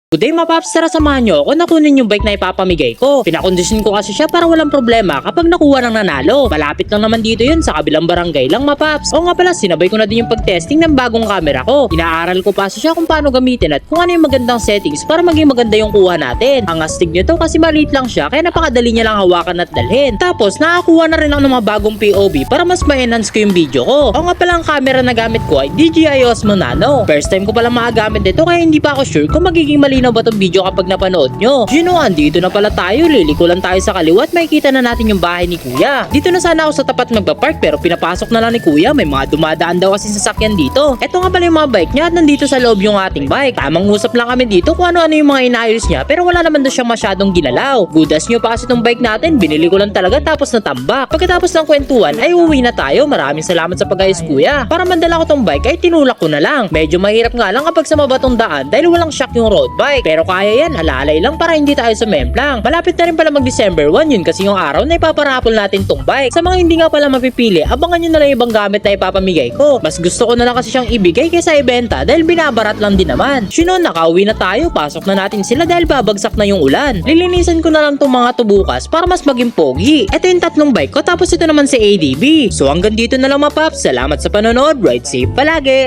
Good day mga paps, tara samahan nyo ako na kunin yung bike na ipapamigay ko. Pinakondisyon ko kasi siya para walang problema kapag nakuha ng nanalo. Malapit lang naman dito yun sa kabilang barangay lang mga paps. O nga pala, sinabay ko na din yung pag-testing ng bagong camera ko. Inaaral ko pa siya kung paano gamitin at kung ano yung magandang settings para maging maganda yung kuha natin. Ang astig nito kasi maliit lang siya kaya napakadali niya lang hawakan at dalhin. Tapos nakakuha na rin ako ng mga bagong POV para mas ma-enhance ko yung video ko. O nga pala, ang camera na gamit ko ay DJI Osmo Nano. First time ko pala makagamit dito kaya hindi pa ako sure kung magiging malinaw ba itong video kapag napanood nyo. Andito na pala tayo. Liliko lang tayo sa kaliwa at makikita na natin yung bahay ni Kuya. Dito na sana ako sa tapat magpa-park pero pinapasok na lang ni Kuya. May mga dumadaan daw kasi sasakyan dito. Eto nga pala yung mga bike niya at nandito sa loob yung ating bike. Tamang usap lang kami dito kung ano-ano yung mga inayos niya pero wala naman daw siyang masyadong ginalaw. Gudas nyo pa kasi itong bike natin. Binili ko lang talaga tapos natambak. Pagkatapos ng kwentuhan ay uwi na tayo. Maraming salamat sa pag-ayos Kuya. Para mandala ko tong bike ay tinulak ko na lang. Medyo mahirap nga lang kapag sa mabatong daan dahil walang shock yung road bike. Pero kaya yan, alalay lang para hindi tayo sumemplang. Malapit na rin pala mag-December 1 yun kasi yung araw na ipaparapol natin tong bike. Sa mga hindi nga pala mapipili, abangan nyo na lang ibang gamit na ipapamigay ko. Mas gusto ko na lang kasi siyang ibigay kaysa ibenta dahil binabarat lang din naman. Nakauwi na tayo, pasok na natin sila dahil babagsak na yung ulan. Lilinisan ko na lang tong mga tubukas para mas maging pogi. Ito yung tatlong bike ko tapos ito naman si ADB. So hanggang dito na lang mga paps. Salamat sa panonood, ride safe palagi!